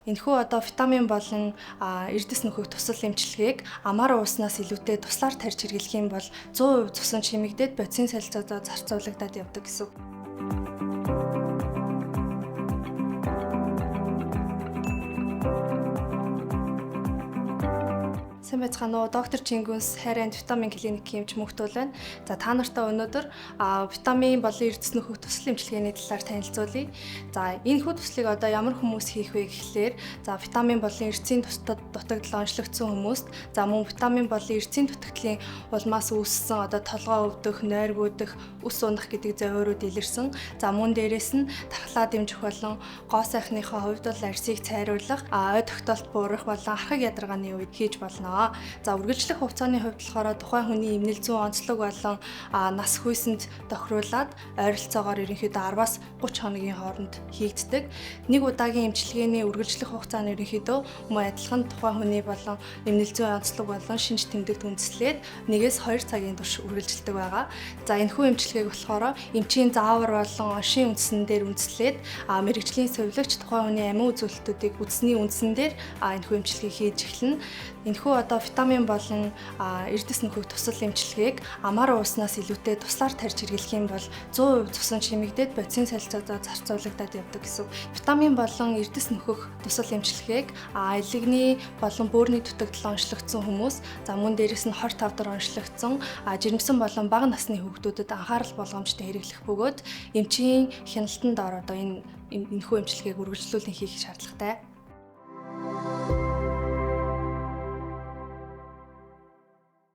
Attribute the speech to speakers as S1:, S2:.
S1: Энэхүү витамин болон эрдэс нөхөх тусал эмчилгээг амар ууснаас илүүтэй туслаар тарьж хэрэглэх юм бол 100% цусан чимэгдээд бодисын солилцоодоо зарцуулагдаад явдаг гэсэн үг. Сайн байцгаана уу? Доктор Чингүнс хайранд витамин клиникийн эмч мөхтөл байна. За та нартай өнөөдөр витамин болон эрдэс нөхөх тусал эмчилгээний талаар танилцуулъя. За энэ хүү туслыг ямар хүмүүс хийх вэ гэхлээр витамин болон эрдэсийн дутагдал онцлогдсон хүмүүст мөн витамин болон эрдэсийн дутагдлын улмаас үүссэн толгой өвдөх, нойргуудах, ус унах гэдэг зовиорууд илэрсэн. Мөн дээрээс нь тархлаа дэмжих болон гоо сайхныхаа хувьд бол арсыг цайруулах, ой тогтоолт буурах болон архаг ядаргааны үед хийж болно. Үргэлжлэх хугацааны хувьд болохоор тухайн хүний эмнэл зүйн онцлог болон нас хүйсэнд тохируулаад ойролцоогоор ерөнхийдөө 10-аас 30 хоногийн хооронд хийгддэг. Нэг удаагийн эмчилгээний үргэлжлэх хугацаа нь ерөнхийдөө мөн адилхан тухайн хүний болон эмнэл зүйн онцлог болон шинж тэмдэгт үндэслээд 1-2 цагийн турш үргэлжилдэг байгаа. Энэхүү эмчилгээг болохоор эмчийн заавар болон оншийн үндсэн дээр үндэслээд мэрэгжлийн совилогч тухайн хүний амин үзүүлэлтүүдийг үтсний үндсэн дээр энэхүү эмчилгээг хийж эхэлнэ. Энэхүү витамин болон эрдэс нөхөх тусал эмчилгээг амар ууснаас илүүтэй туслаар тарьж хэрэглэх юм бол 100% цусан чимэгдээд бодисын солилцоодоо зарцуулагдаад явдаг гэсэн. Витамин болон эрдэс нөхөх тусал эмчилгээг элегний болон бөөрийн дутагдал онцлогдсон хүмүүс, мөн дээрээс нь хор тавдар онцлогдсон жирэмсэн болон бага насны хүүхдүүдэд анхаарал болгоомжтой хэрэглэх бөгөөд эмчийн хяналтанд ороод энэхүү эмчилгээг үргэлжлүүлэн хийх шаардлагатай.